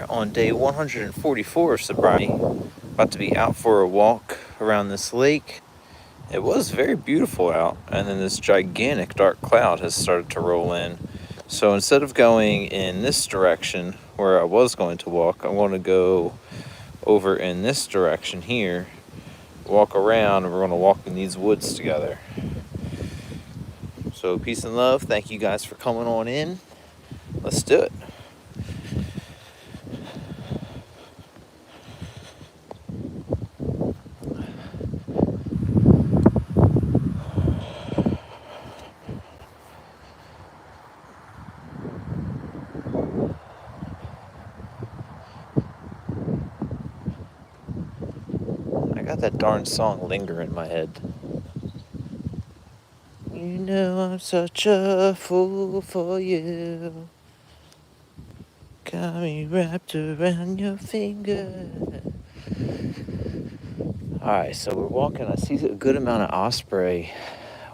on day 144 of sobriety. About to be out for a walk around this lake. It was very beautiful out, and then this gigantic dark cloud has started to roll in. So instead of going in this direction where I was going to walk, I'm going to go over in this direction here, walk around, and we're going to walk in these woods together. So peace and love. Thank you guys for coming on in. Let's do it. I got that darn song linger in my head. You know I'm such a fool for you. Got me wrapped around your finger. Alright, so we're walking. I see a good amount of osprey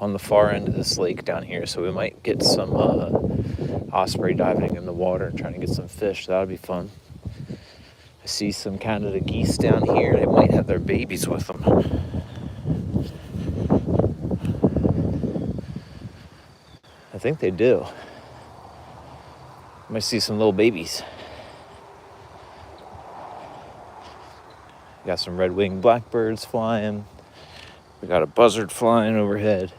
on the far end of this lake down here, so we might get some osprey diving in the water and trying to get some fish. That'll be fun. I see some Canada geese down here. They might have their babies with them. I think they do. Might see some little babies. Got some red-winged blackbirds flying. We got a buzzard flying overhead.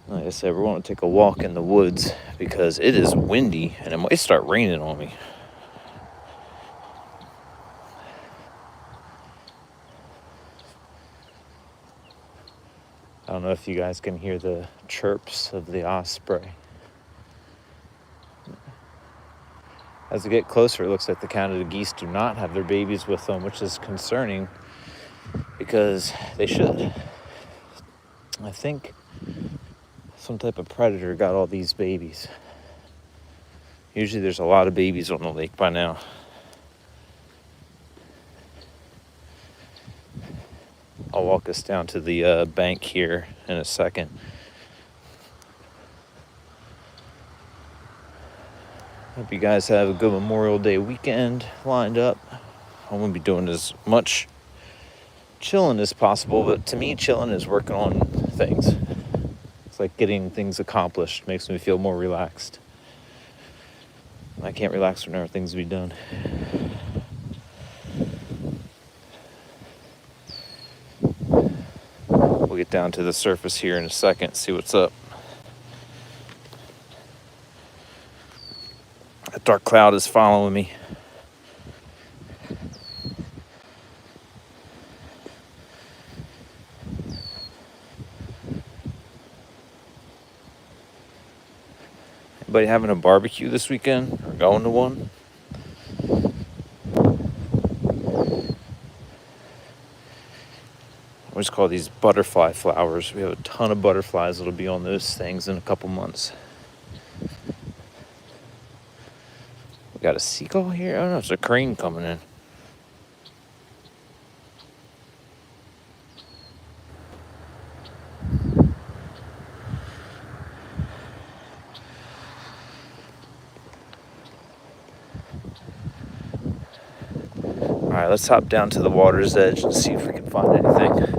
Like I said, we're going to take a walk in the woods because it is windy and it might start raining on me. I don't know if you guys can hear the chirps of the osprey. As we get closer, it looks like the Canada geese do not have their babies with them, which is concerning because they should. I think some type of predator got all these babies. Usually there's a lot of babies on the lake by now. I'll walk us down to the bank here in a second. Hope you guys have a good Memorial Day weekend lined up. I'm going to be doing as much chilling as possible, but to me, chilling is working on things. It's like getting things accomplished. Makes me feel more relaxed. I can't relax when there are things to be done. We'll get down to the surface here in a second, see what's up. That dark cloud is following me. Anybody having a barbecue this weekend or going to one? We just call these butterfly flowers. We have a ton of butterflies that'll be on those things in a couple months. We got a seagull here. Oh no, it's a crane coming in. All right, let's hop down to the water's edge and see if we can find anything.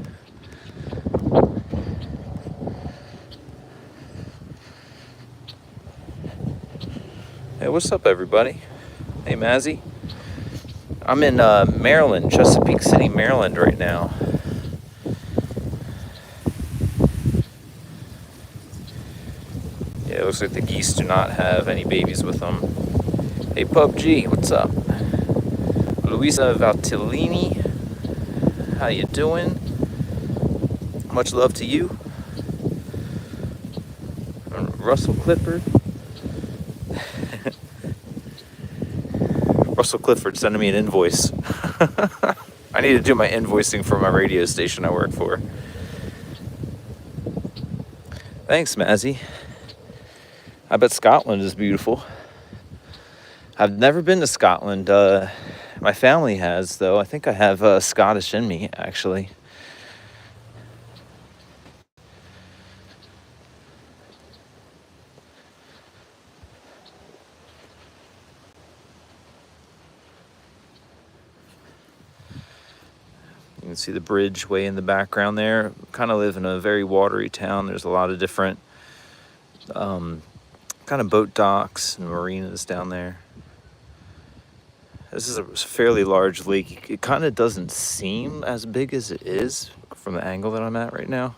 Hey, what's up, everybody? Hey, Mazzy. I'm in Maryland, Chesapeake City, Maryland right now. Yeah, it looks like the geese do not have any babies with them. Hey, PUBG, what's up? Luisa Valtellini, how you doing? Much love to you. Russell Clifford. Russell Clifford sending me an invoice. I need to do my invoicing for my radio station I work for. Thanks, Mazzy. I bet Scotland is beautiful. I've never been to Scotland. My family has, though. I think I have Scottish in me, actually. can see the bridge way in the background there. Kind of live in a very watery town. There's a lot of different kind of boat docks and marinas down there. This is a fairly large lake. It kind of doesn't seem as big as it is from the angle that I'm at right now.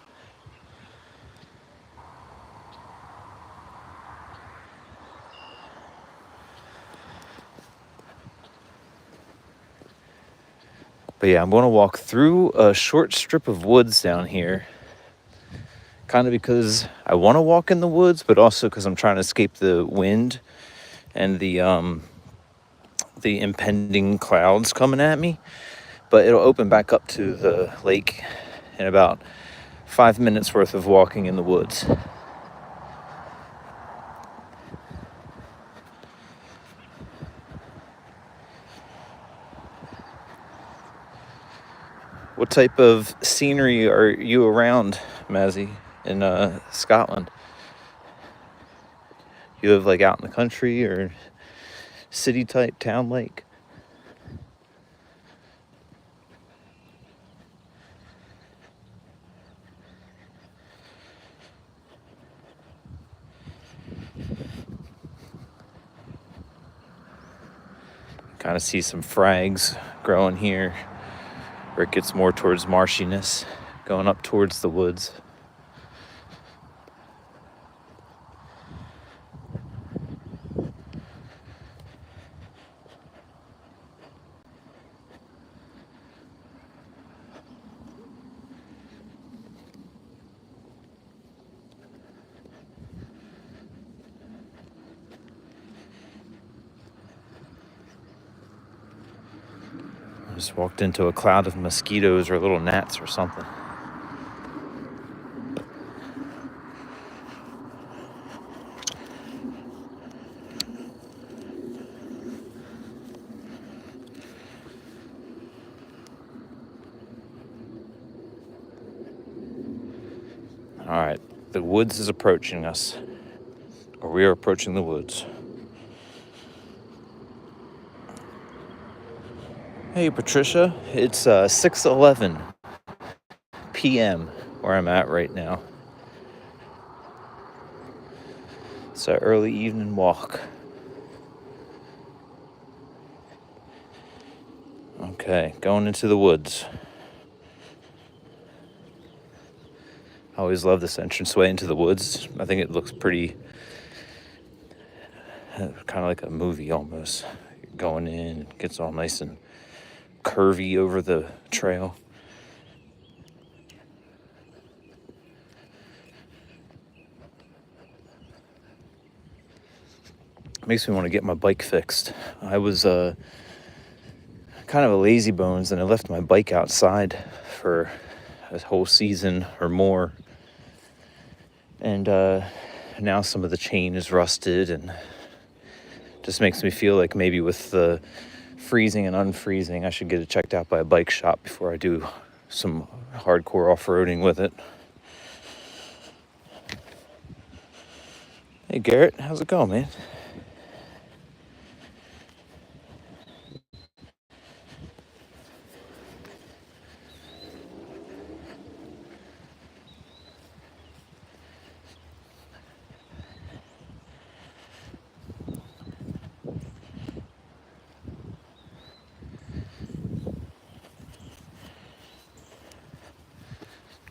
But yeah, I'm going to walk through a short strip of woods down here. Kind of because I want to walk in the woods, but also because I'm trying to escape the wind and the impending clouds coming at me. But it'll open back up to the lake in about 5 minutes worth of walking in the woods. What type of scenery are you around, Mazzy, in Scotland? You live like out in the country or city type town like? Kind of see some frags growing here where it gets more towards marshiness, going up towards the woods. Just walked into a cloud of mosquitoes or little gnats or something. All right, the woods is approaching us, or we are approaching the woods. Hey, Patricia, it's 6:11 p.m. where I'm at right now. It's an early evening walk. Okay, going into the woods. I always love this entranceway into the woods. I think it looks pretty, kind of like a movie almost. Going in, it gets all nice and curvy over the trail. Makes me want to get my bike fixed. I was kind of a lazy bones, and I left my bike outside for a whole season or more. And now some of the chain is rusted, and just makes me feel like maybe with the freezing and unfreezing, I should get it checked out by a bike shop before I do some hardcore off-roading with it. Hey Garrett, how's it going, man?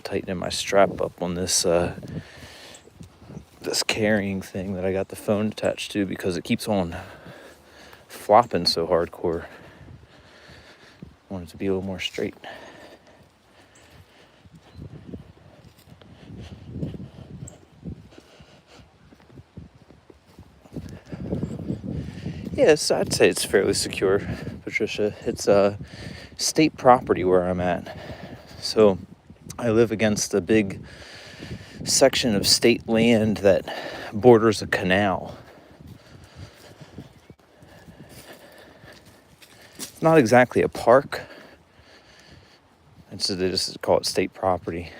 Tightening my strap up on this this carrying thing that I got the phone attached to because it keeps on flopping so hardcore. I want it to be a little more straight. Yes, I'd say it's fairly secure, Patricia. It's state property where I'm at. So I live against a big section of state land that borders a canal. It's not exactly a park. They just call it state property.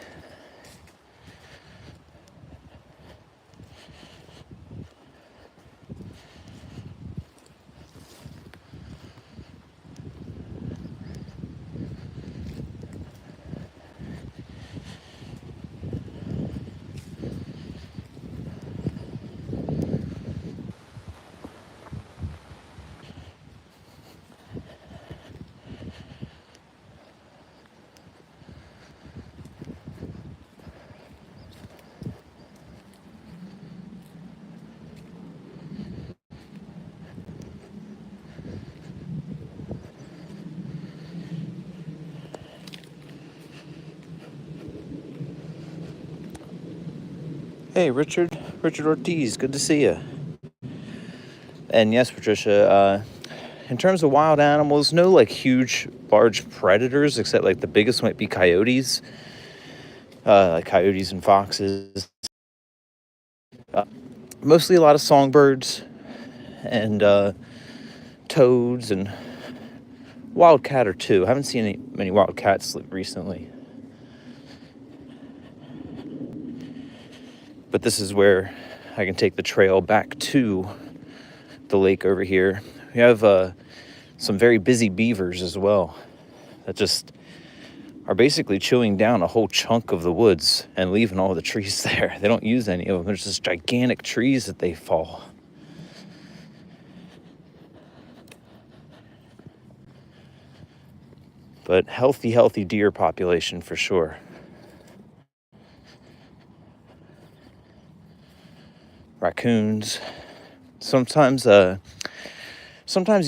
Hey, Richard Ortiz, good to see you. And yes, Patricia, in terms of wild animals, no like huge, large predators, except like the biggest might be coyotes, like coyotes and foxes. Mostly a lot of songbirds and toads and wildcat or two. I haven't seen many wildcats recently. But this is where I can take the trail back to the lake over here. We have some very busy beavers as well that just are basically chewing down a whole chunk of the woods and leaving all the trees there. They don't use any of them. There's just gigantic trees that they fall. But healthy deer population for sure. Raccoons. Sometimes you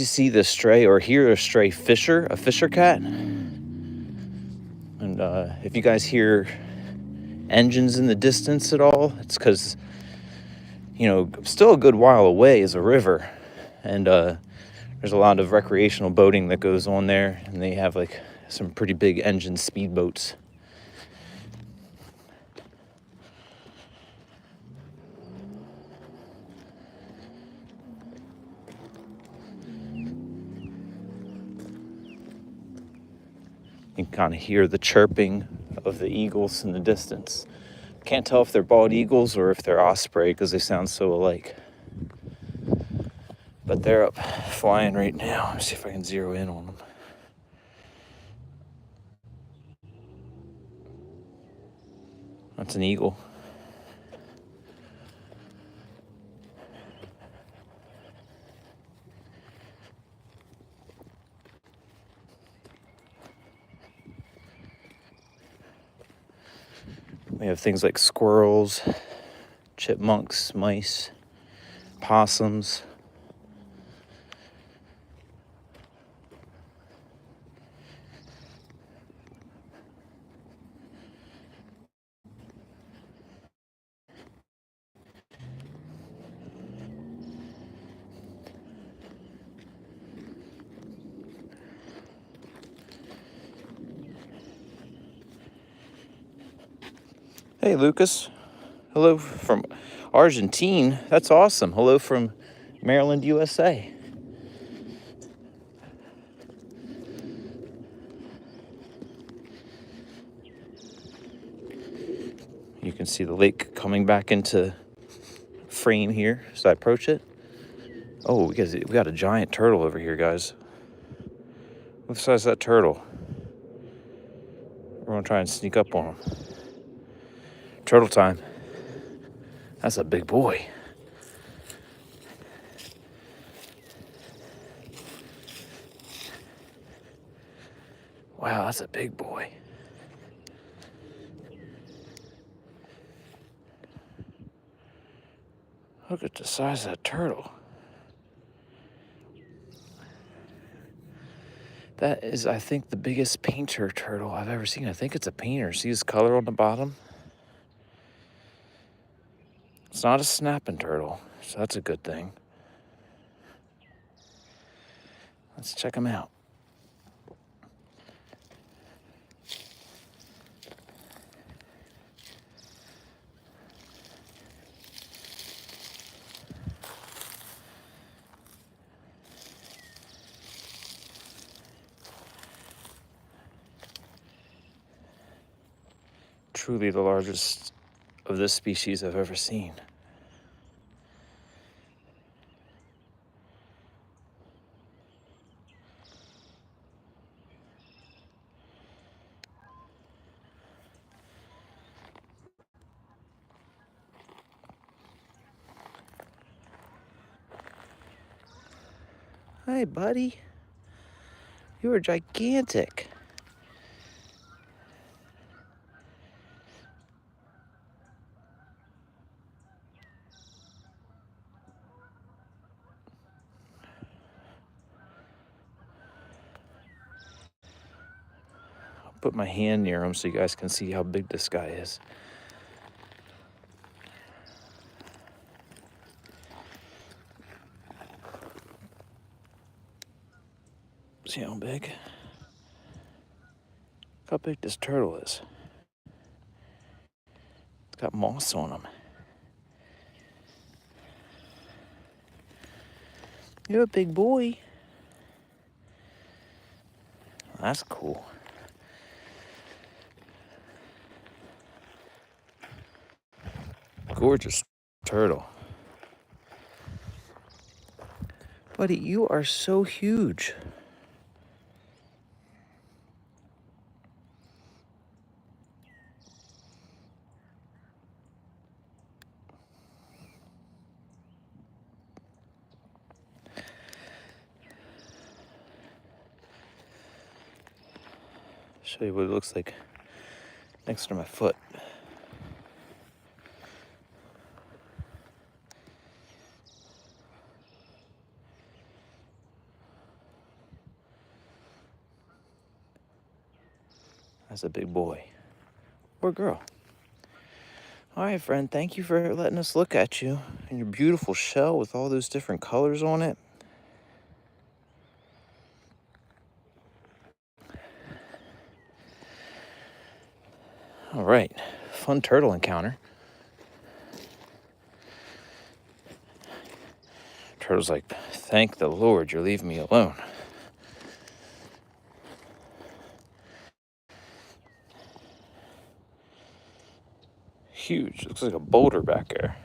see the stray or hear a stray a fisher cat. And if you guys hear engines in the distance at all, it's because, still a good while away is a river. And there's a lot of recreational boating that goes on there. And they have like some pretty big engine speedboats. You can kind of hear the chirping of the eagles in the distance. Can't tell if they're bald eagles or if they're osprey because they sound so alike. But they're up flying right now. Let's see if I can zero in on them. That's an eagle. We have things like squirrels, chipmunks, mice, possums. Hey, Lucas. Hello from Argentina. That's awesome. Hello from Maryland, USA. You can see the lake coming back into frame here as I approach it. Oh, we got a giant turtle over here, guys. What size is that turtle? We're gonna try and sneak up on him. Turtle time. That's a big boy. Wow, that's a big boy. Look at the size of that turtle. That is, I think, the biggest painter turtle I've ever seen. I think it's a painter. See his color on the bottom? It's not a snapping turtle, so that's a good thing. Let's check him out. Truly the largest of this species I've ever seen. Hey, buddy. You are gigantic. I'll put my hand near him so you guys can see how big this guy is. See how big? Look how big this turtle is. It's got moss on him. You're a big boy. That's cool. Gorgeous turtle. Buddy, you are so huge. Show you what it looks like next to my foot. That's a big boy. Or girl. All right, friend, thank you for letting us look at you and your beautiful shell with all those different colors on it. All right, fun turtle encounter. Turtle's like, thank the Lord you're leaving me alone. Huge, looks like a boulder back there.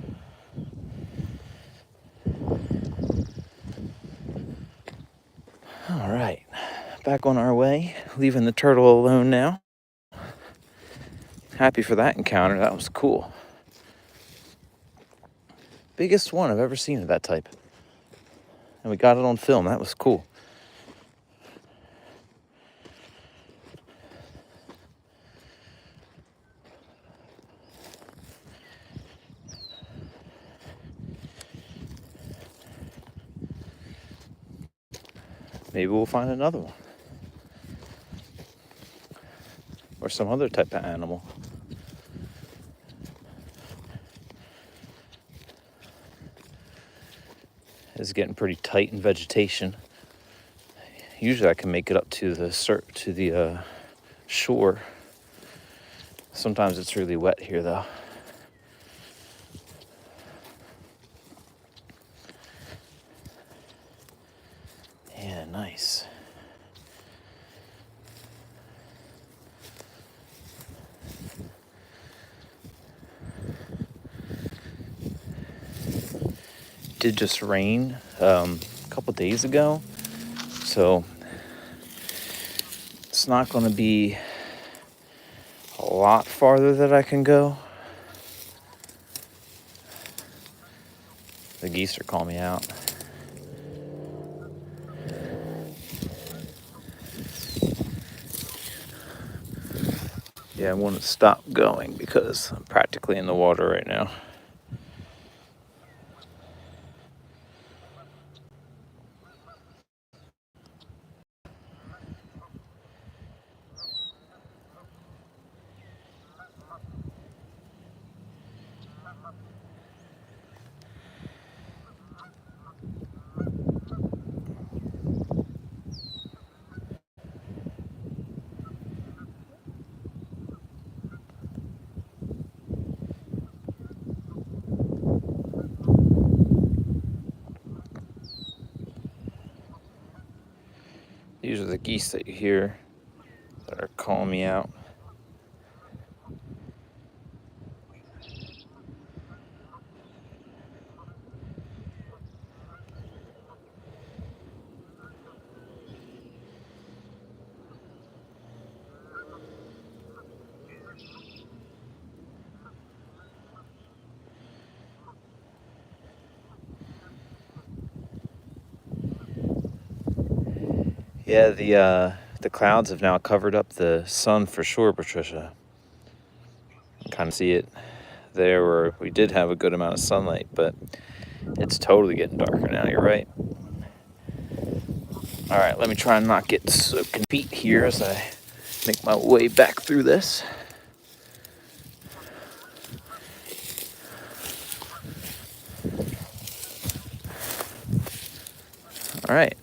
All right, back on our way, leaving the turtle alone now. Happy for that encounter, that was cool. Biggest one I've ever seen of that type. And we got it on film, that was cool. Maybe we'll find another one. Or some other type of animal. It's getting pretty tight in vegetation. Usually I can make it up to the shore. Sometimes it's really wet here though. Yeah, nice. Did just rain a couple days ago, so it's not going to be a lot farther that I can go. The geese are calling me out. Yeah, I want to stop going because I'm practically in the water right now. These are the geese that you hear that are calling me out. Yeah, the clouds have now covered up the sun for sure, Patricia. You can kind of see it there where we did have a good amount of sunlight, but it's totally getting darker now, you're right. All right, let me try and not get soaking feet here as I make my way back through this. All right.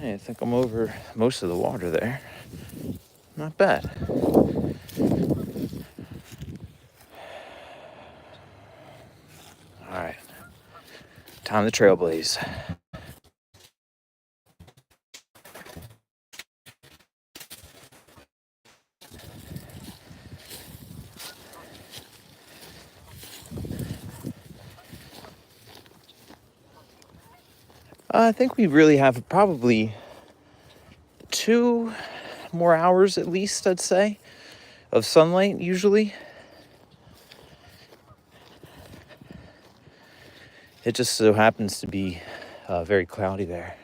Hey, I think I'm over most of the water there. Not bad. All right, time to trailblaze. I think we really have probably 2 more hours at least, I'd say, of sunlight usually. It just so happens to be very cloudy there.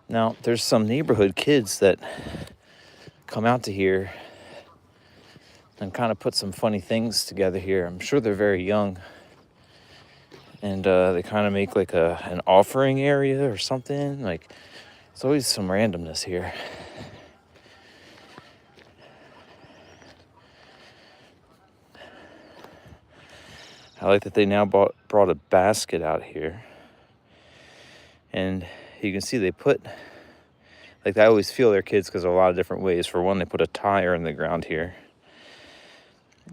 Now, there's some neighborhood kids that come out to here and kind of put some funny things together here. I'm sure they're very young. And they kind of make like an offering area or something. Like, it's always some randomness here. I like that they now brought a basket out here. And you can see they put, like, I always feel their kids because there are a lot of different ways. For one, they put a tire in the ground here.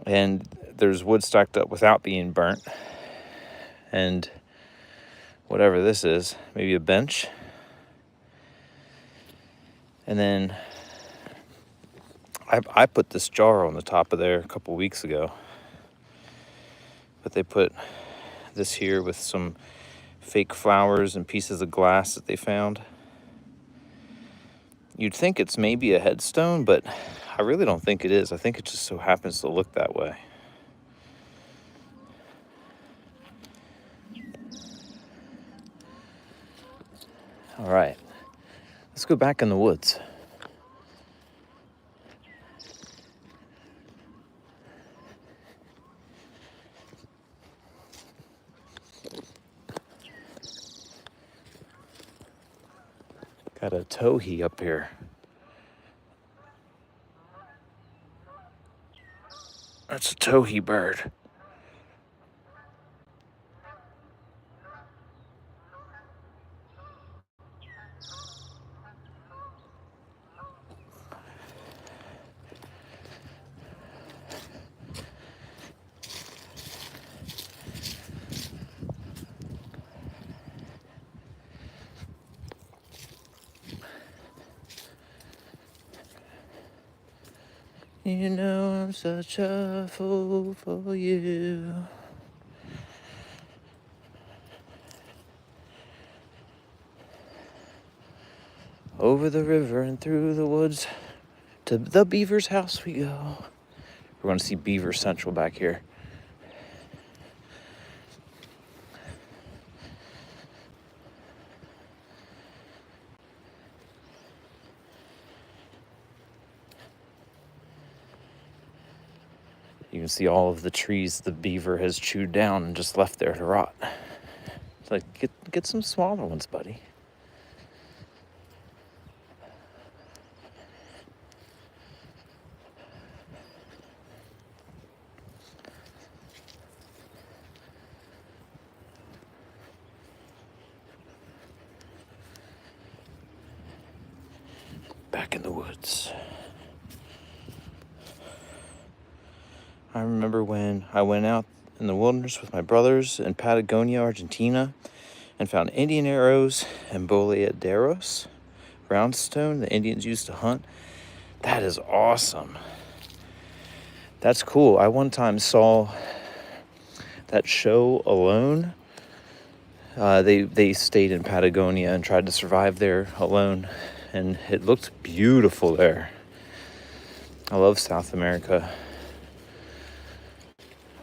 And there's wood stacked up without being burnt. And whatever this is, maybe a bench. And then I put this jar on the top of there a couple weeks ago. But they put this here with some fake flowers and pieces of glass that they found. You'd think it's maybe a headstone, but I really don't think it is. I think it just so happens to look that way. All right, let's go back in the woods. Got a towhee up here. That's a towhee bird. You know I'm such a fool for you. Over the river and through the woods, to the beaver's house we go. We're going to see Beaver Central back here. You can see all of the trees the beaver has chewed down and just left there to rot. It's like, get some smaller ones, buddy. Back in the woods. I remember when I went out in the wilderness with my brothers in Patagonia, Argentina, and found Indian arrows and boleaderos, roundstone the Indians used to hunt. That is awesome. That's cool. I one time saw that show Alone. They stayed in Patagonia and tried to survive there alone, and it looked beautiful there. I love South America.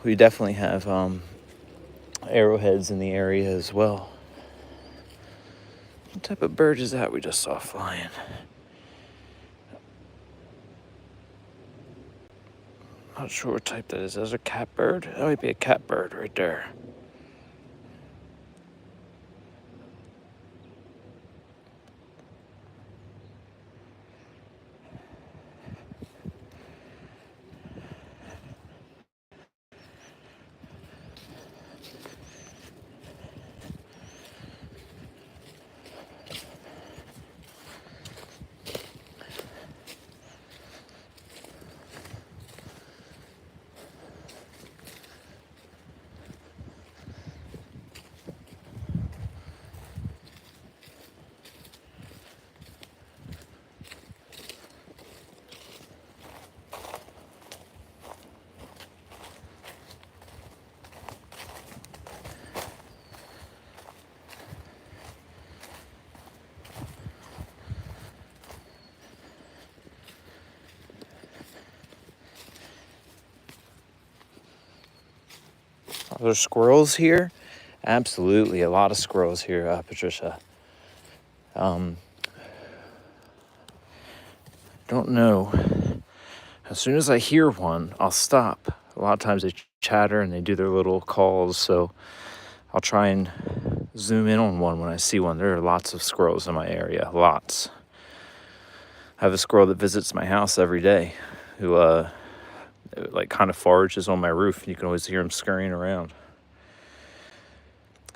We definitely have arrowheads in the area as well. What type of bird is that we just saw flying? Not sure what type that is. Is that a catbird? That might be a catbird right there. There's squirrels here. Absolutely, a lot of squirrels here, Patricia. Don't know. As soon as I hear one, I'll stop. A lot of times they chatter and they do their little calls, so I'll try and zoom in on one when I see one. There are lots of squirrels in my area, lots. I have a squirrel that visits my house every day who like kind of forages on my roof. You can always hear him scurrying around.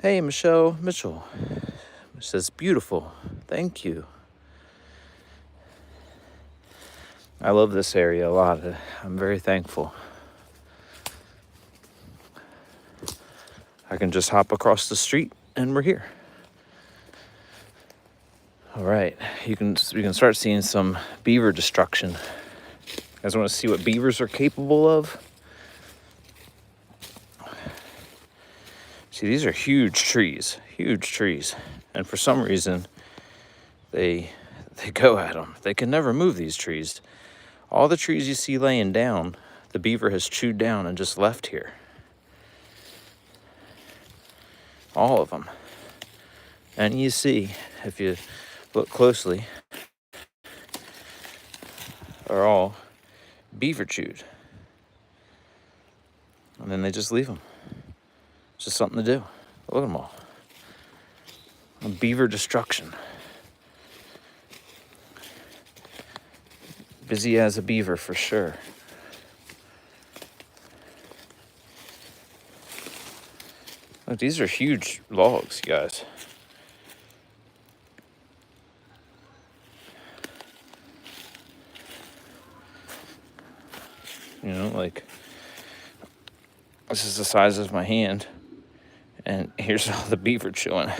Hey, Michelle Mitchell. It says, beautiful. Thank you. I love this area a lot. I'm very thankful. I can just hop across the street and we're here. All right, you can start seeing some beaver destruction. You guys want to see what beavers are capable of? See, these are huge trees, and for some reason, they go at them. They can never move these trees. All the trees you see laying down, the beaver has chewed down and just left here. All of them. And you see, if you look closely, are all beaver chewed. And then they just leave them. It's just something to do. Look at them all. Beaver destruction. Busy as a beaver for sure. Look, these are huge logs, you guys. You know, like, this is the size of my hand, and here's all the beaver chewing.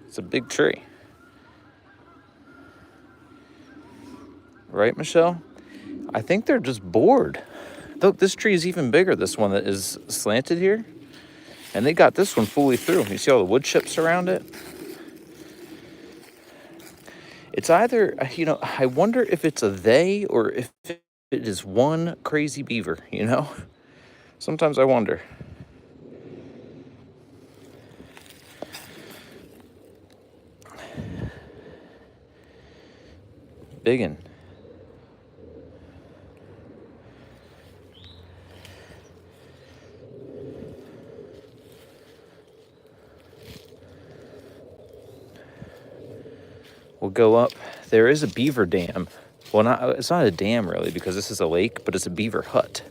It's a big tree. Right, Michelle? I think they're just bored. Look, this tree is even bigger, this one that is slanted here. And they got this one fully through. You see all the wood chips around it? It's either, you know, I wonder if it's a they or if it is one crazy beaver, you know? Sometimes I wonder. Biggin. We'll go up. There is a beaver dam. Well, it's not a dam really because this is a lake, but it's a beaver hut.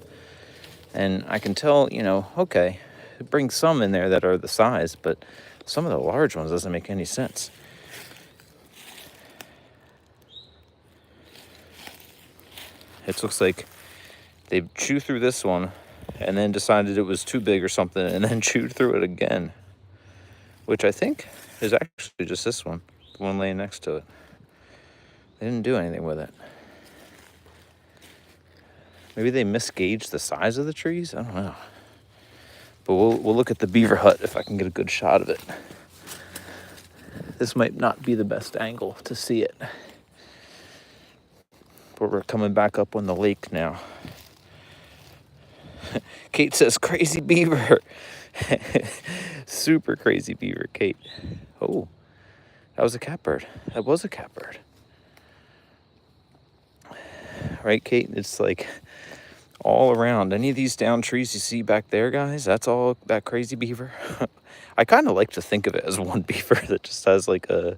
And I can tell, you know, okay, it brings some in there that are the size, but some of the large ones doesn't make any sense. It looks like they chewed through this one and then decided it was too big or something and then chewed through it again, which I think is actually just this one, the one laying next to it. They didn't do anything with it. Maybe they misgauged the size of the trees? I don't know. But we'll look at the beaver hut if I can get a good shot of it. This might not be the best angle to see it. But we're coming back up on the lake now. Kate says, crazy beaver. Super crazy beaver, Kate. Oh, that was a catbird. That was a catbird. Right, Kate? It's like all around. Any of these down trees you see back there, guys, that's all that crazy beaver. I kind of like to think of it as one beaver that just has like a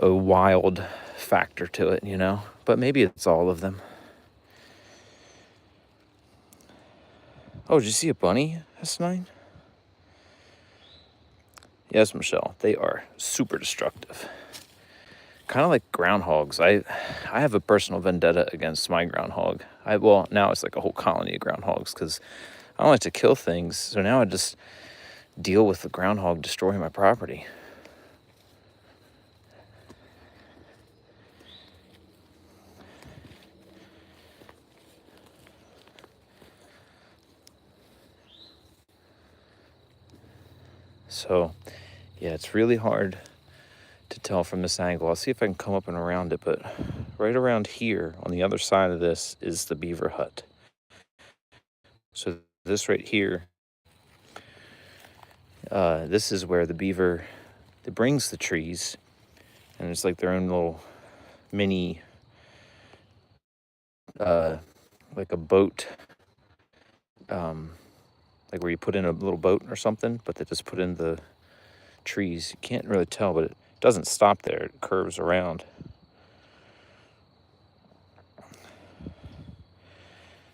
wild factor to it, you know? But maybe it's all of them. Oh, did you see a bunny, S9? Yes, Michelle, they are super destructive. Kind of like groundhogs. I have a personal vendetta against my groundhog. Well, now it's like a whole colony of groundhogs because I don't like to kill things. So now I just deal with the groundhog destroying my property. So, yeah, it's really hard to tell from this angle. I'll see if I can come up and around it, but right around here on the other side of this is the beaver hut. So this right here This is where the beaver that brings the trees, and it's like their own little mini, like a boat, like where you put in a little boat or something, but they just put in the trees. You can't really tell, but it doesn't stop there. It curves around.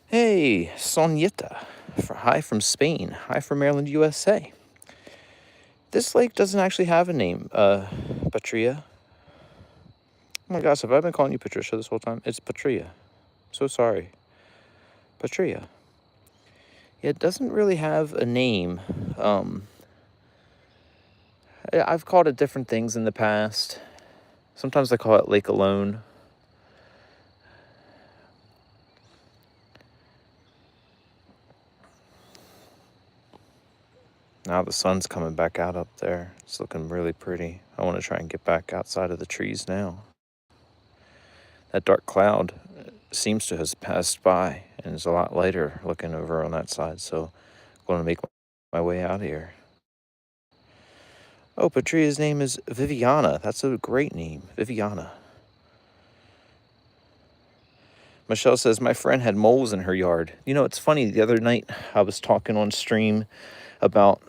Hey, Sonieta. Hi from Spain. Hi from Maryland, USA. This lake doesn't actually have a name, Patria. Oh my gosh, have I been calling you Patricia this whole time? It's Patria. So sorry. Patria. Yeah, it doesn't really have a name. I've called it different things in the past. Sometimes I call it Lake Alone. Now the sun's coming back out up there. It's looking really pretty. I want to try and get back outside of the trees now. That dark cloud seems to have passed by and is a lot lighter looking over on that side. So I'm going to make my way out of here. Oh, Patria's name is Viviana. That's a great name, Viviana. Michelle says, my friend had moles in her yard. You know, it's funny. The other night I was talking on stream about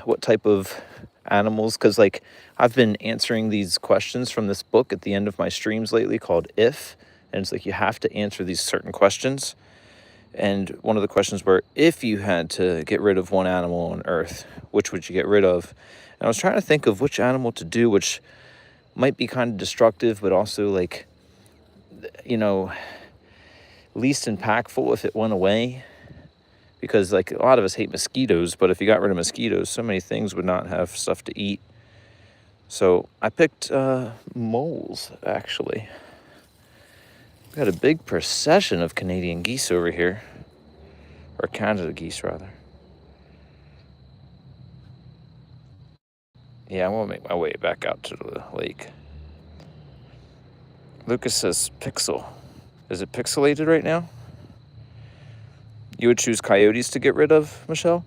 what type of animals, because like I've been answering these questions from this book at the end of my streams lately called If, and it's like you have to answer these certain questions. And one of the questions were, if you had to get rid of one animal on Earth, which would you get rid of? And I was trying to think of which animal to do, which might be kind of destructive, but also like, you know, least impactful if it went away. Because like a lot of us hate mosquitoes, but if you got rid of mosquitoes, so many things would not have stuff to eat. So I picked moles, actually. We've got a big procession of Canadian geese over here. Or Canada geese, rather. Yeah, I'm gonna make my way back out to the lake. Lucas says pixel. Is it pixelated right now? You would choose coyotes to get rid of, Michelle?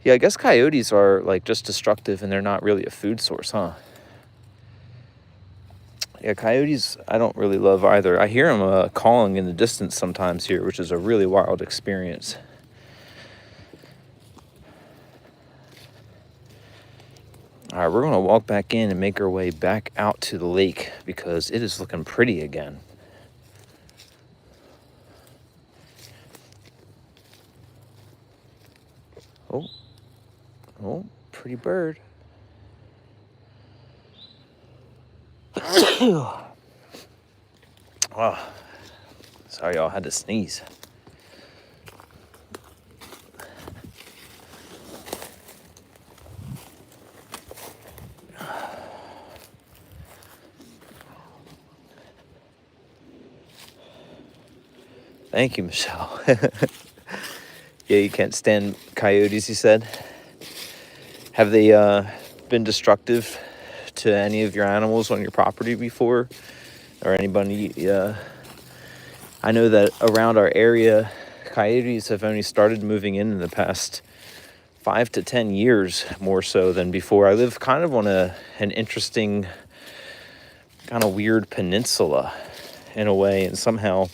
Yeah, I guess coyotes are like just destructive and they're not really a food source, huh? Yeah, coyotes I don't really love either. I hear them calling in the distance sometimes here, which is a really wild experience. All right, we're going to walk back in and make our way back out to the lake because it is looking pretty again. Oh, pretty bird. Oh, sorry, y'all, had to sneeze. Thank you, Michelle. Yeah, you can't stand coyotes, you said. Have they been destructive to any of your animals on your property before? Or anybody? I know that around our area, coyotes have only started moving in the past 5 to 10 years, more so than before. I live kind of on an interesting, kind of weird peninsula in a way, and somehow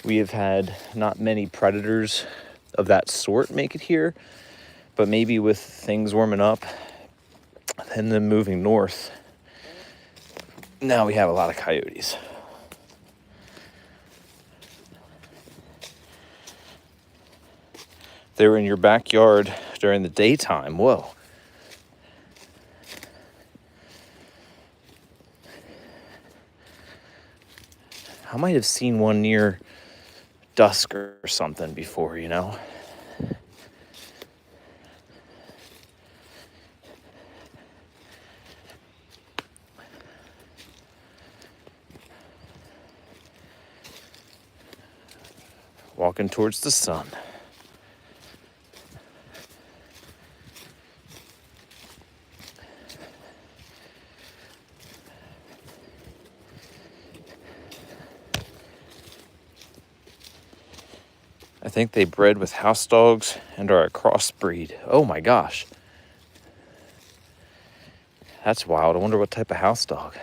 we have had not many predators of that sort make it here, but maybe with things warming up and then moving north, now we have a lot of coyotes. They were in your backyard during the daytime. Whoa. I might have seen one near dusk or something before, you know? Walking towards the sun. I think they bred with house dogs and are a crossbreed. Oh my gosh. That's wild. I wonder what type of house dog.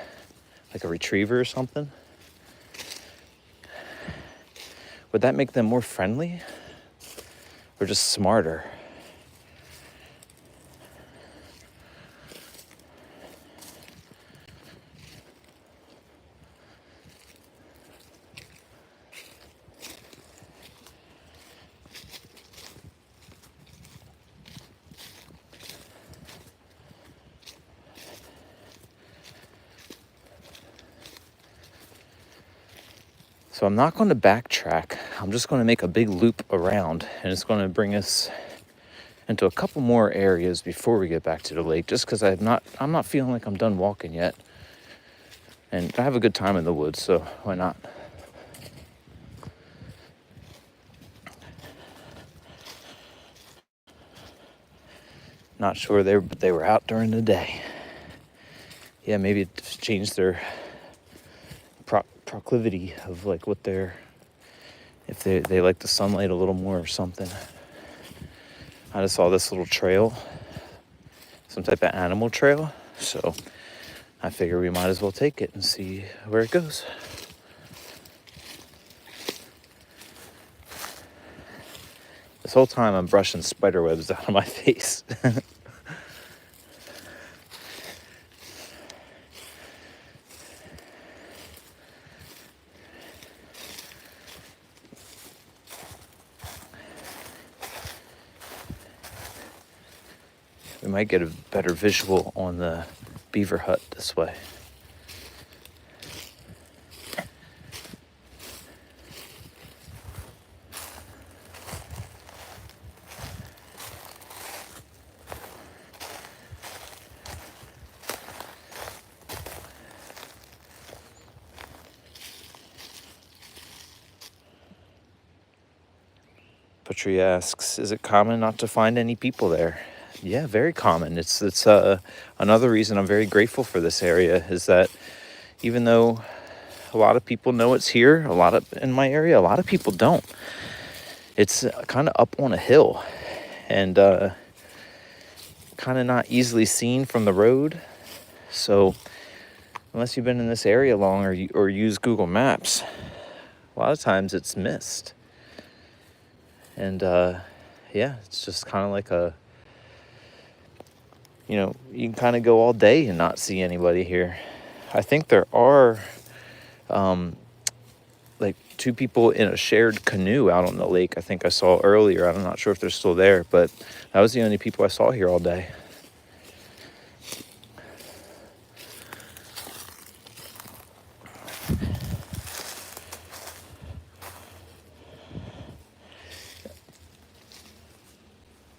Like a retriever or something? Would that make them more friendly? Or just smarter? So I'm not going to backtrack. I'm just going to make a big loop around, and it's going to bring us into a couple more areas before we get back to the lake, just because I'm not feeling like I'm done walking yet. And I have a good time in the woods, so why not? Not sure but they were out during the day. Yeah, maybe it changed their proclivity of like what they're, if they like the sunlight a little more or something. I just saw this little trail, some type of animal trail, so I figure we might as well take it and see where it goes. This whole time I'm brushing spider webs out of my face. We might get a better visual on the beaver hut this way. Patria asks, is it common not to find any people there? Yeah, very common. It's another reason I'm very grateful for this area is that even though a lot of people know it's here, in my area, a lot of people don't. It's kind of up on a hill and kind of not easily seen from the road. So unless you've been in this area long or use Google Maps, a lot of times it's missed. And yeah, it's just kind of like you can kind of go all day and not see anybody here. I think there are like 2 people in a shared canoe out on the lake. I think I saw earlier. I'm not sure if they're still there, but that was the only people I saw here all day.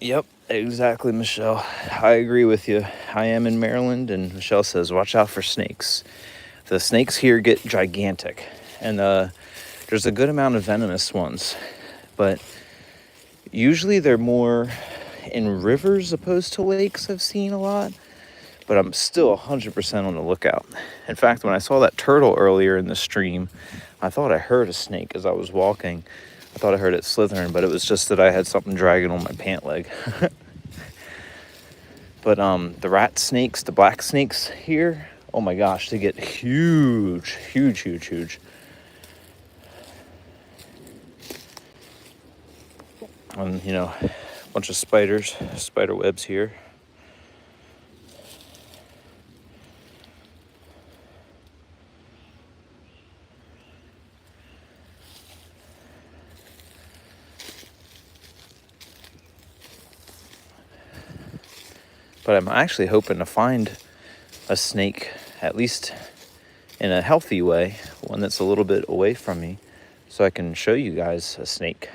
Yep, exactly, Michelle. I agree with you. I am in Maryland, and Michelle says, watch out for snakes. The snakes here get gigantic, and there's a good amount of venomous ones, but usually they're more in rivers opposed to lakes. I've seen a lot, but I'm still 100% on the lookout. In fact, when I saw that turtle earlier in the stream, I thought I heard a snake as I was walking. I thought I heard it slithering, but it was just that I had something dragging on my pant leg. But the rat snakes, the black snakes here, oh my gosh, they get huge, huge, huge, huge. And, a bunch of spider webs here. But I'm actually hoping to find a snake, at least in a healthy way, one that's a little bit away from me, so I can show you guys a snake.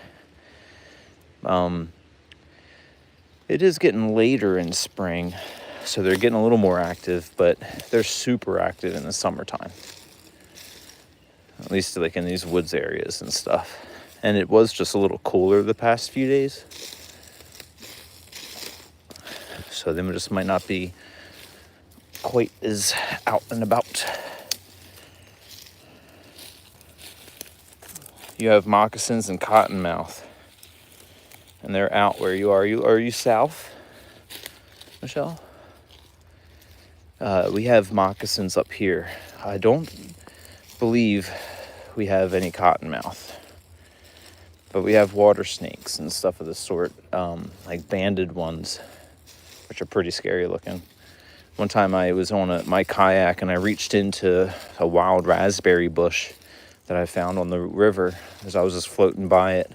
It is getting later in spring, so they're getting a little more active, but they're super active in the summertime. At least like in these woods areas and stuff. And it was just a little cooler the past few days. So they just might not be quite as out and about. You have moccasins and cottonmouth. And they're out where you are. Are you south, Michelle? We have moccasins up here. I don't believe we have any cottonmouth, but we have water snakes and stuff of the sort, like banded ones, which are pretty scary looking. One time I was on my kayak and I reached into a wild raspberry bush that I found on the river as I was just floating by it,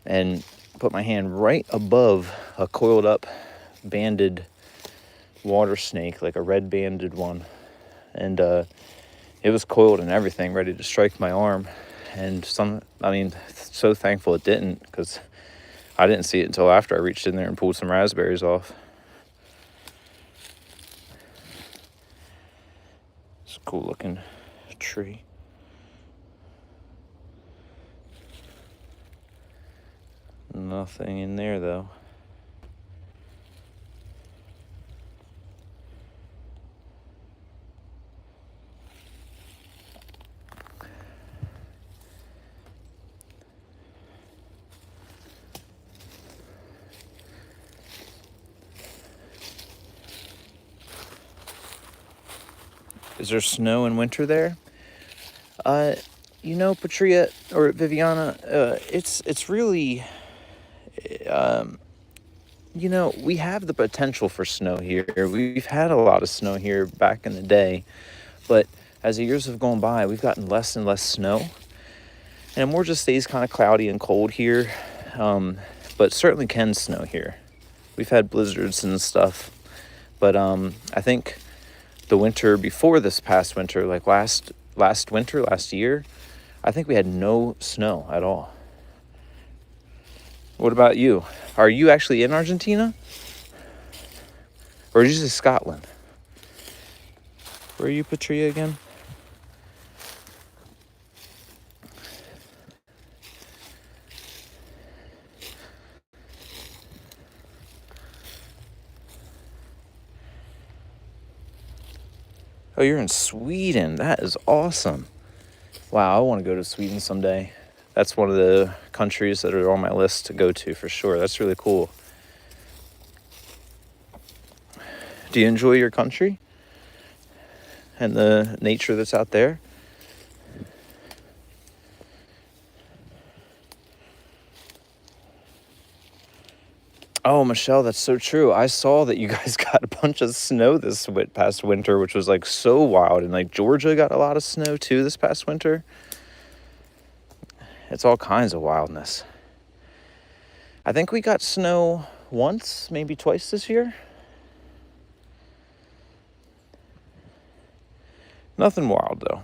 and put my hand right above a coiled up banded water snake, like a red banded one, and it was coiled and everything, ready to strike my arm. And so thankful it didn't, because I didn't see it until after I reached in there and pulled some raspberries off. It's a cool looking tree. Nothing in there though. Is there snow in winter there? Patria or Viviana, it's really, we have the potential for snow here. We've had a lot of snow here back in the day, but as the years have gone by, we've gotten less and less snow, and it more just stays kind of cloudy and cold here, but certainly can snow here. We've had blizzards and stuff, but I think the winter before this past winter, like last year, I think we had no snow at all. What about you? Are you actually in Argentina? Or are you just Scotland? Where are you, Patria, again? Oh, you're in Sweden. That is awesome. Wow, I want to go to Sweden someday. That's one of the countries that are on my list to go to for sure. That's really cool. Do you enjoy your country and the nature that's out there? Oh, Michelle, that's so true. I saw that you guys got a bunch of snow this past winter, which was like so wild. And like Georgia got a lot of snow too this past winter. It's all kinds of wildness. I think we got snow once, maybe twice this year. Nothing wild though.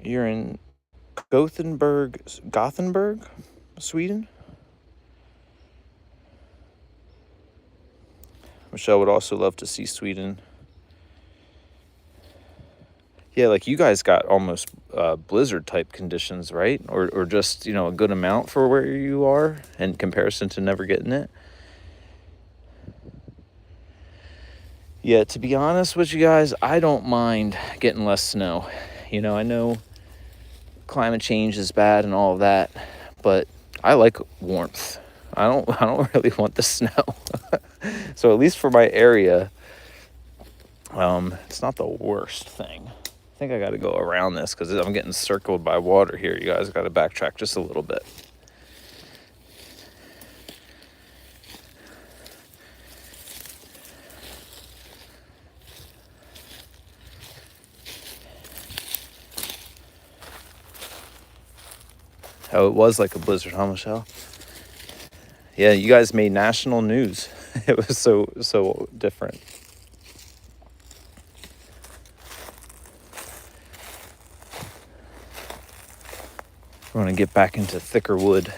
You're in Gothenburg, Sweden? Michelle would also love to see Sweden. Yeah, like you guys got almost blizzard type conditions, right? Or just, a good amount for where you are in comparison to never getting it. Yeah, to be honest with you guys, I don't mind getting less snow. I know climate change is bad and all of that, but I like warmth. I don't really want the snow. So at least for my area, it's not the worst thing. I think I got to go around this because I'm getting circled by water here. You guys got to backtrack just a little bit. Oh, it was like a blizzard, huh, Michelle? Yeah, you guys made national news. It was so different. We're going to get back into thicker wood.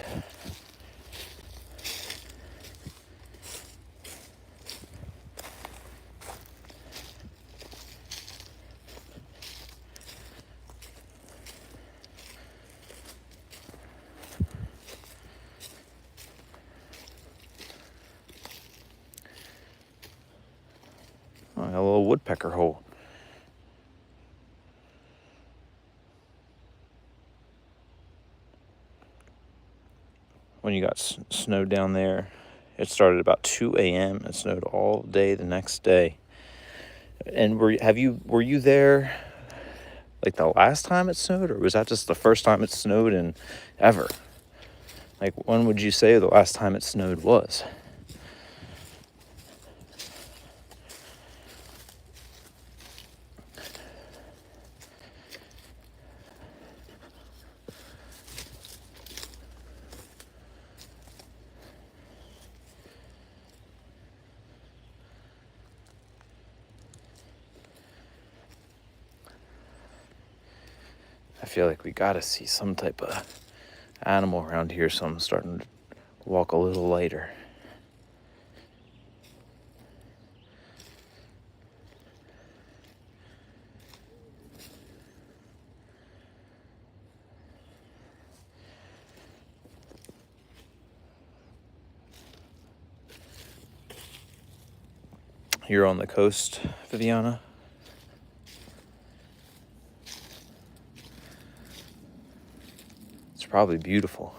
Oh, a little woodpecker hole. When you got snow down there, it started about 2 a.m. It snowed all day the next day. And were you there like the last time it snowed, or was that just the first time it snowed in ever? Like, when would you say the last time it snowed was? I feel like we gotta see some type of animal around here, so I'm starting to walk a little lighter. You're on the coast, Viviana? It's probably beautiful.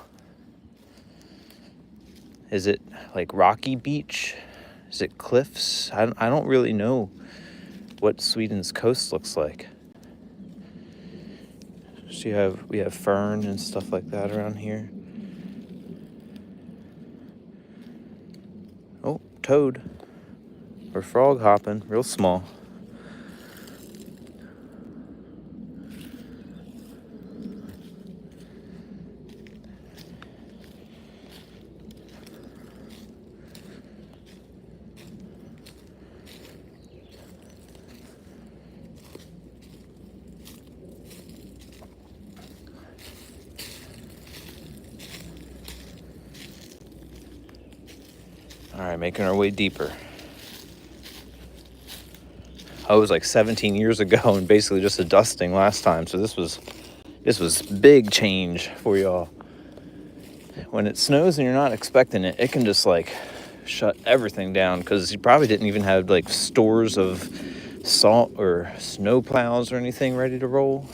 Is it like rocky beach? Is it cliffs? I don't really know what Sweden's coast looks like. So we have fern and stuff like that around here. Oh, toad. Or frog hopping, real small. All right, making our way deeper. I was like 17 years ago and basically just a dusting last time, so this was big change for y'all. When it snows and you're not expecting it, it can just like shut everything down, because you probably didn't even have like stores of salt or snow plows or anything ready to roll.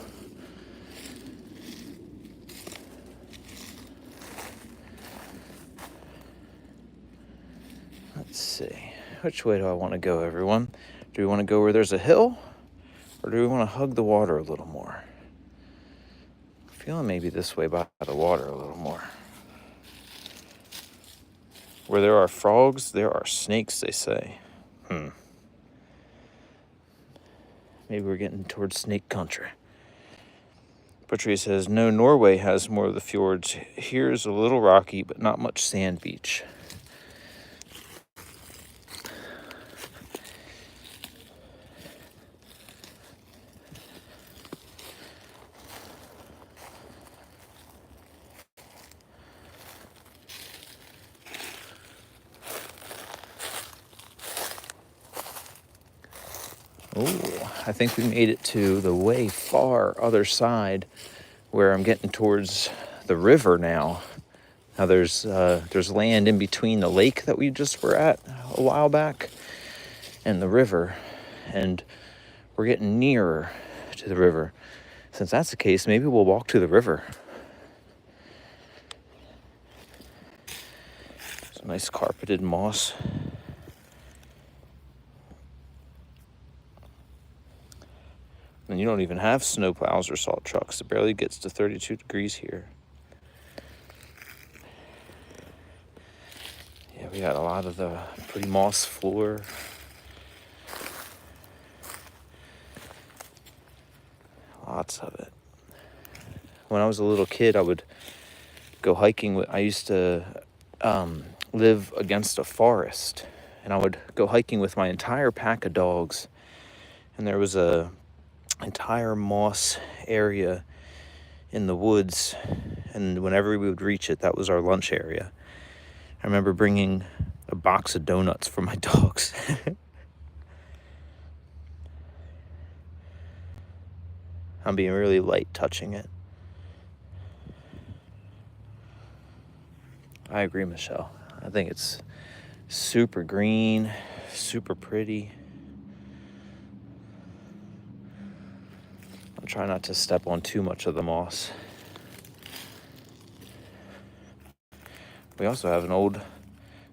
Let's see. Which way do I want to go, everyone? Do we want to go where there's a hill, or do we want to hug the water a little more? I'm feeling maybe this way by the water a little more. Where there are frogs, there are snakes, they say. Maybe we're getting towards snake country. Patrice says, no, Norway has more of the fjords. Here's a little rocky, but not much sand beach. Oh, I think we made it to the way far other side, where I'm getting towards the river now. Now there's land in between the lake that we just were at a while back and the river, and we're getting nearer to the river. Since that's the case, maybe we'll walk to the river. Some nice carpeted moss. And you don't even have snow plows or salt trucks. It barely gets to 32 degrees here. Yeah, we got a lot of the pretty moss floor. Lots of it. When I was a little kid, I would go hiking. I used to live against a forest, and I would go hiking with my entire pack of dogs. And there was a entire moss area in the woods, and whenever we would reach it, that was our lunch area. I remember bringing a box of donuts for my dogs. I'm being really light touching it. I agree, Michelle. I think it's super green, super pretty. I'm trying not to step on too much of the moss. We also have an old,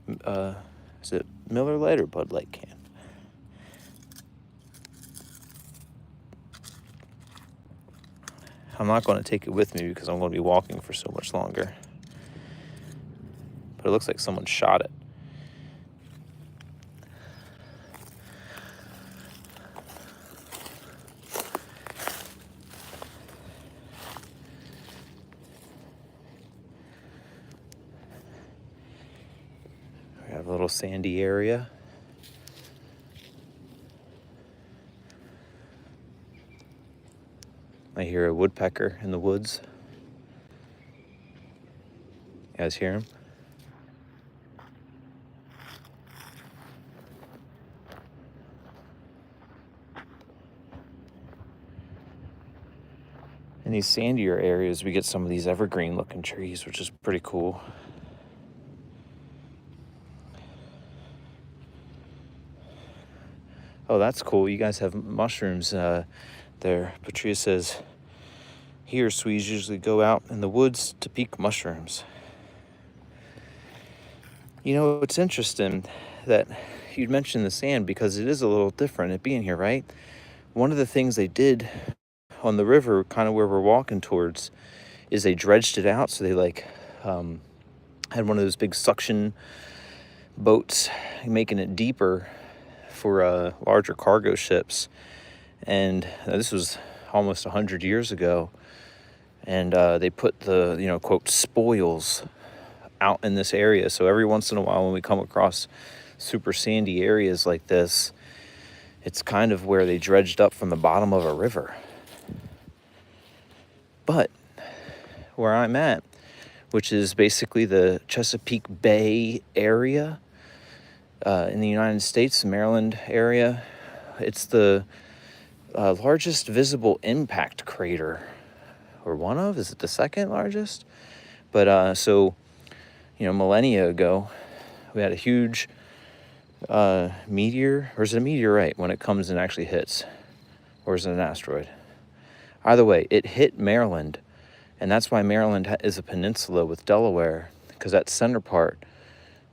is it Miller Lite or Bud Light can? I'm not going to take it with me because I'm going to be walking for so much longer. But it looks like someone shot it. We have a little sandy area. I hear a woodpecker in the woods. You guys hear him? In these sandier areas, we get some of these evergreen looking trees, which is pretty cool. Oh, that's cool. You guys have mushrooms there. Patria says, here, Swedes usually go out in the woods to pick mushrooms. You know, it's interesting that you'd mention the sand because it is a little different it being here, right? One of the things they did on the river, kind of where we're walking towards, is they dredged it out. So they had one of those big suction boats making it deeper for larger cargo ships. And this was almost 100 years ago. And they put the, quote, spoils out in this area. So every once in a while when we come across super sandy areas like this, it's kind of where they dredged up from the bottom of a river. But where I'm at, which is basically the Chesapeake Bay area in the United States, Maryland area, it's the largest visible impact crater, or is it the second largest? But so, millennia ago, we had a huge meteor, or is it a meteorite when it comes and actually hits? Or is it an asteroid? Either way, it hit Maryland, and that's why Maryland is a peninsula with Delaware, because that center part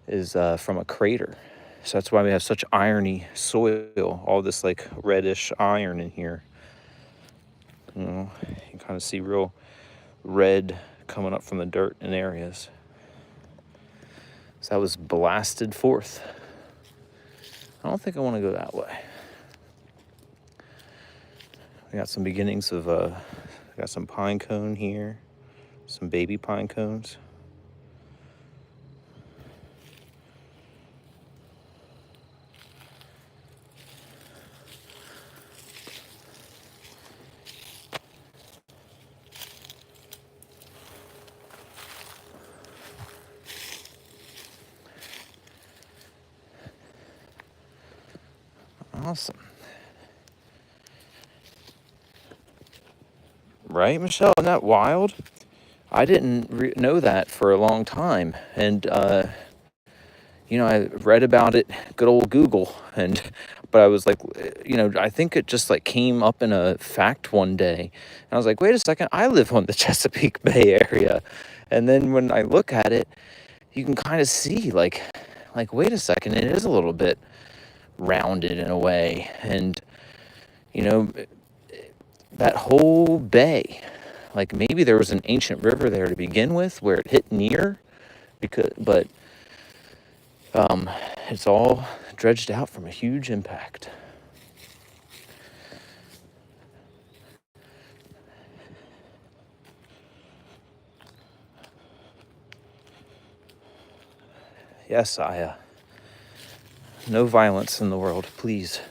is from a crater. So that's why we have such irony soil, all this like reddish iron in here. You can kind of see real red coming up from the dirt in areas. So that was blasted forth. I don't think I want to go that way. We got some beginnings of, got some pine cone here, some baby pine cones. Awesome. Right, Michelle? Isn't that wild? I didn't know that for a long time. And, I read about it, good old Google. But I was like, I think it just like came up in a fact one day. And I was like, wait a second, I live on the Chesapeake Bay area. And then when I look at it, you can kind of see like, wait a second, it is a little bit rounded in a way. And, that whole bay, like maybe there was an ancient river there to begin with where it hit near, but it's all dredged out from a huge impact. Yes, Aya. No violence in the world, please.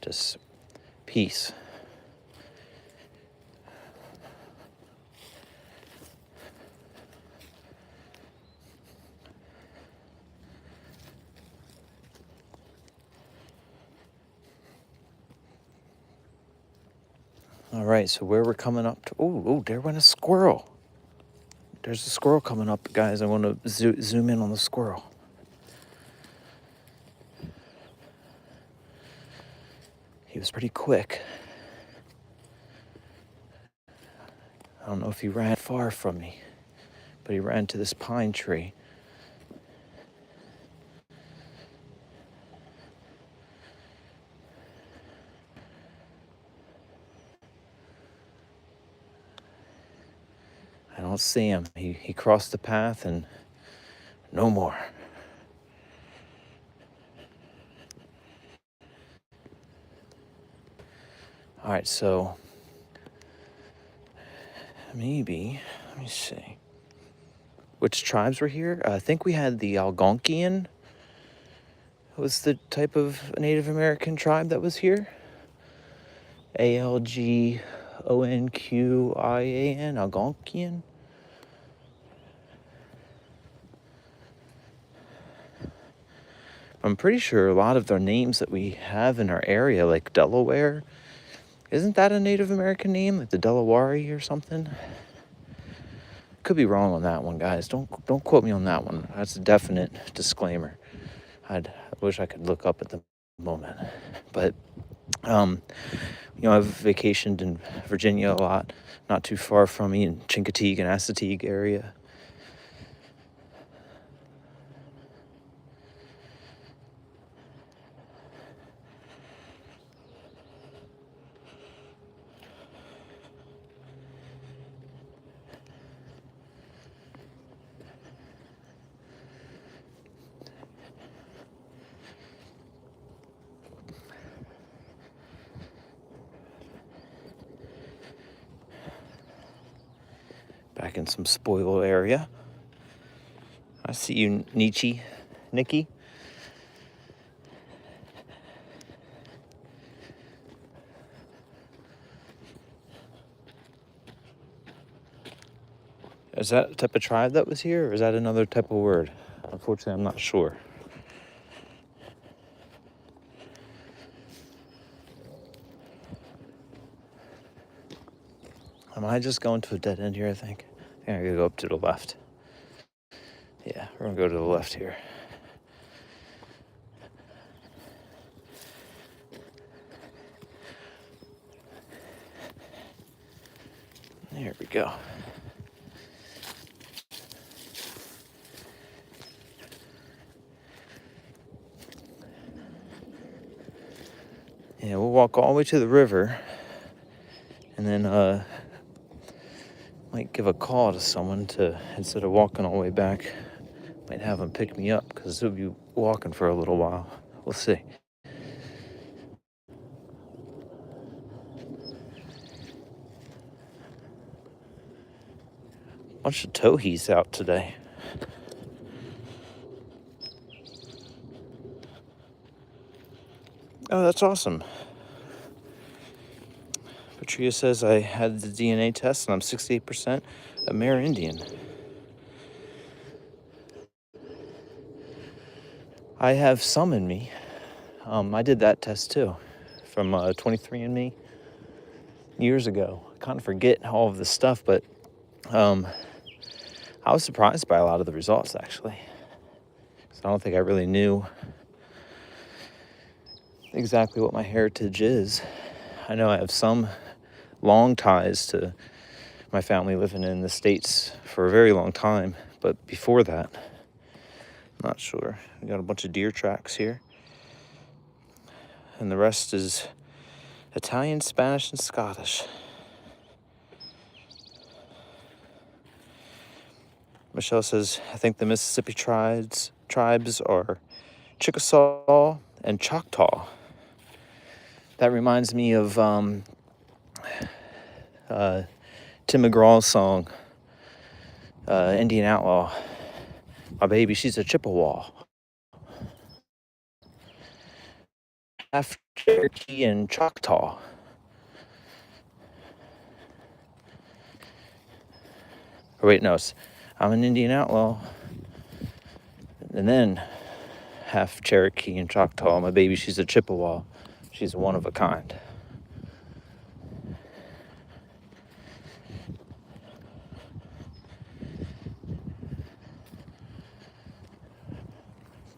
Just peace. All right, so where we're coming up to, oh, there went a squirrel. There's a squirrel coming up, guys. I want to zoom in on the squirrel. He was pretty quick. I don't know if he ran far from me, but he ran to this pine tree. I'll see him. He crossed the path and no more. All right, so maybe, let me see. Which tribes were here? I think we had the Algonquian. Was the type of Native American tribe that was here. Algonquian, Algonquian. I'm pretty sure a lot of the names that we have in our area, like Delaware, isn't that a Native American name, like the Delaware or something? Could be wrong on that one, guys. Don't quote me on that one. That's a definite disclaimer. I wish I could look up at the moment, but I've vacationed in Virginia a lot, not too far from me, in Chincoteague and Assateague area. Back in some spoil area. I see you, Nikki. Is that a type of tribe that was here, or is that another type of word? Unfortunately, I'm not sure. Am I just going to a dead end here, I think? I think I gotta go up to the left. Yeah, we're gonna go to the left here. There we go. Yeah, we'll walk all the way to the river, and then might give a call to someone to, instead of walking all the way back, might have them pick me up, because we'll be walking for a little while. We'll see. Bunch of towhees out today. Oh, that's awesome. Patria says I had the DNA test and I'm 68% Amerindian. I have some in me. I did that test too, from 23andMe years ago. I kind of forget all of this stuff, but I was surprised by a lot of the results, actually. So I don't think I really knew exactly what my heritage is. I know I have some long ties to my family living in the States for a very long time, but before that, I'm not sure. We got a bunch of deer tracks here, and the rest is Italian, Spanish, and Scottish. Michelle says, I think the Mississippi tribes are Chickasaw and Choctaw. That reminds me of Tim McGraw's song, Indian Outlaw. My baby, she's a Chippewa. Half Cherokee and Choctaw. Or wait, no, I'm an Indian Outlaw. And then half Cherokee and Choctaw. My baby, she's a Chippewa. She's one of a kind.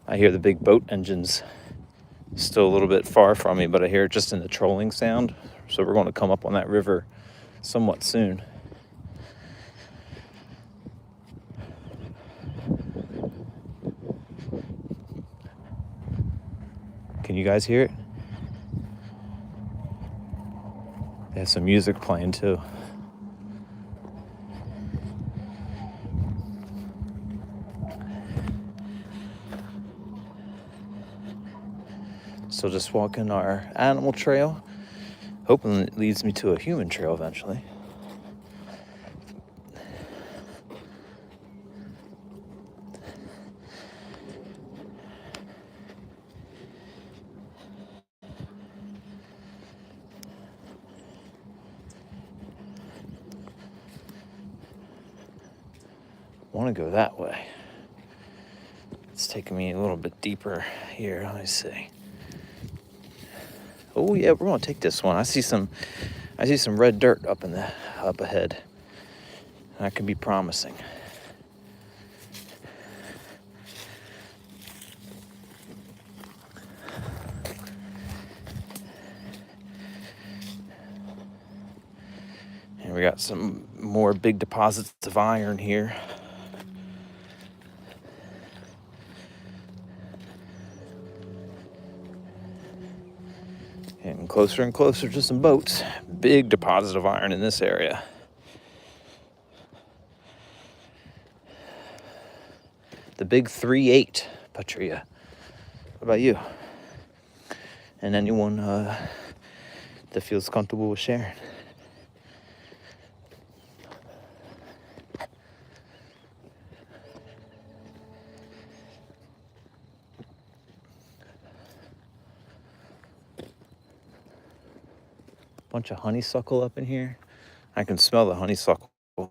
I hear the big boat engines still a little bit far from me, but I hear it just in the trolling sound. So we're going to come up on that river somewhat soon. Can you guys hear it? They have some music playing too. Still just walking our animal trail, hoping it leads me to a human trail eventually. I want to go that way. It's taking me a little bit deeper here. Let me see. Oh yeah, we're gonna take this one. I see some red dirt up ahead. That could be promising. And we got some more big deposits of iron here. Getting closer and closer to some boats. Big deposit of iron in this area. The big 3-8 Patria. What about you? And anyone that feels comfortable with sharing. Bunch of honeysuckle up in here. I can smell the honeysuckle. I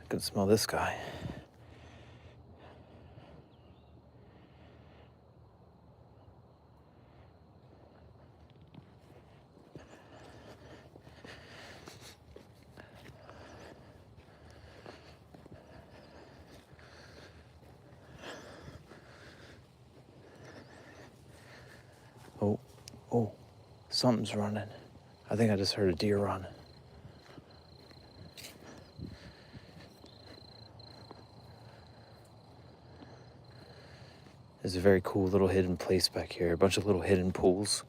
can smell this guy. Oh, something's running. I think I just heard a deer run. There's a very cool little hidden place back here. A bunch of little hidden pools.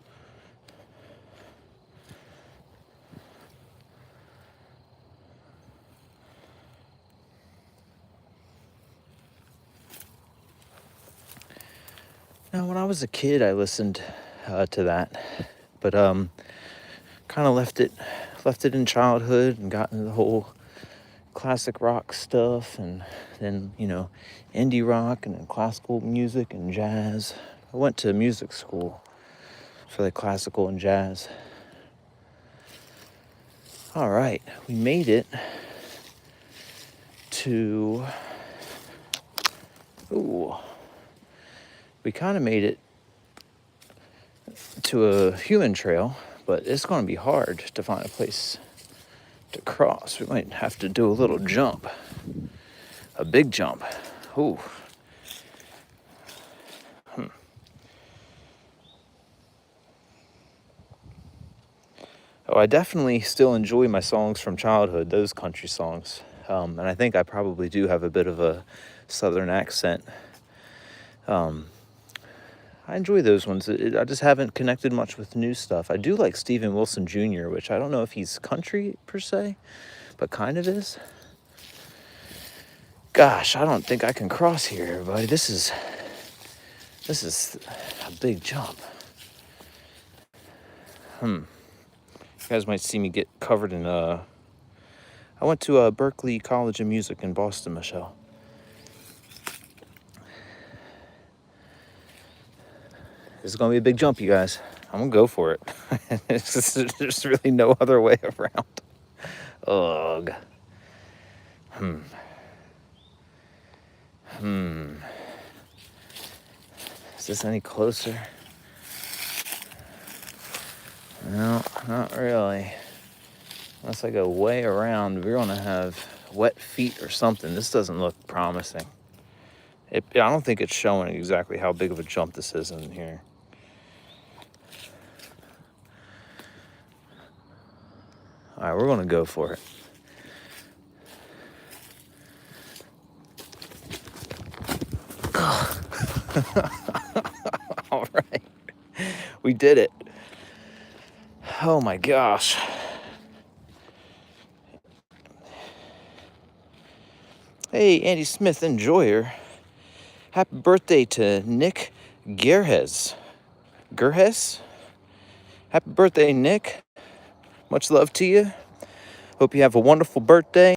Now, when I was a kid, I listened to that, but kind of left it in childhood and got into the whole classic rock stuff, and then indie rock and then classical music and jazz. I went to music school for the classical and jazz. All right, we made it to. We kind of made it to a human trail, but it's going to be hard to find a place to cross. We might have to do a little jump, a big jump. Ooh. Oh, I definitely still enjoy my songs from childhood, those country songs. And I think I probably do have a bit of a southern accent. I enjoy those ones. I just haven't connected much with new stuff. I do like Steven Wilson Jr., which I don't know if he's country per se, but kind of is. Gosh, I don't think I can cross here, everybody. This is a big jump. You guys might see me get covered in I went to Berklee College of Music in Boston, Michelle. This is going to be a big jump, you guys. I'm going to go for it. There's really no other way around. Ugh. Is this any closer? No, not really. Unless I go way around, we're going to have wet feet or something. This doesn't look promising. I don't think it's showing exactly how big of a jump this is in here. All right, we're going to go for it. All right, we did it. Oh my gosh. Hey, Andy Smith enjoyer. Happy birthday to Nick Gerhes. Gerhes? Happy birthday, Nick. Much love to you. Hope you have a wonderful birthday.